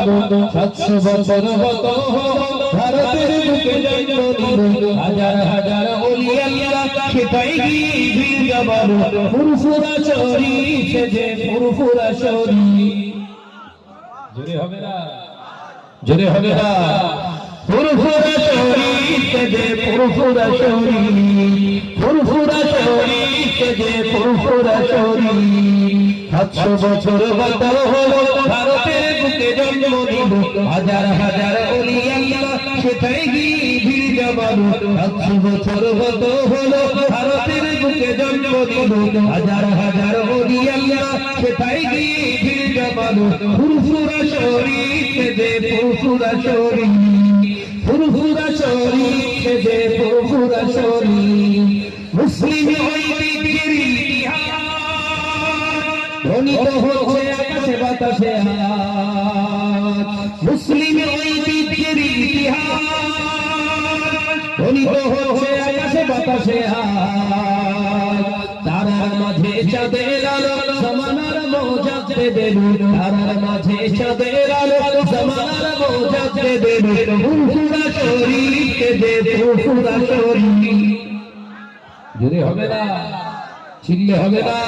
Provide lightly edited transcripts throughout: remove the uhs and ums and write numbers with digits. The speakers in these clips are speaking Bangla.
700 বছর হত ভারতের বুকে জন্ম হাজার হাজার ওলি আল্লাহ সেটাই ভিড় জমান ফুরফুরা শরীফ যে ফুরফুরা শরীফ জোরে হবে না জোরে হবে না ফুরফুরা শরীফ যে ফুরফুরা শরীফ ফুরফুরা শরীফ যে ফুরফুরা শরীফ 700 বছর হত ভারতের বুকে জন্ম হাজার হাজার ওলি আল্লাহ সেটাই ভিড় জমান 700 বছর হত ভারতের বুকে জন্ম হাজার হাজার ওলি আল্লাহ সেটাই ভিড় জমান ফুরফুরা শরীফ যে ফুরফুরা শরীফ ফুরফুরা শরীফ যে ফুরফুরা শরীফ মুসলিম ঐতিহ্যের ইতিহাস ধ্বনিত হচ্ছে আকাশে বাতাসে হাত মুসলিম ঐতিহ্যের ইতিহাস ধ্বনিত হচ্ছে আকাশে বাতাসে হাত তারার মাঝে চাঁদের আলো জামানার মৌজাতে দেবু তারার মাঝে চাঁদের আলো জামানার মৌজাতে দেবু ফুরফুরা শরীফ যে ফুরফুরা শরীফ জোরে হবে না চিল্লে হবে না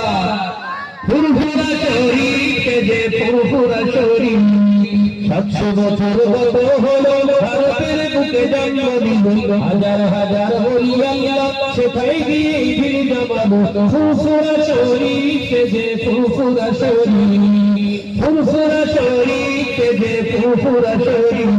ফুরফুরা শরীফ যে ফুরফুরা শরীফ 700 বছর হত ভারতের বুকে জন্ম হাজার হাজার ওলি আল্লাহ সেটাই ভিড় জমান ফুরফুরা শরীফ যে ফুরফুরা শরীফ ফুরফুরা শরীফ যে ফুরফুরা শরীফ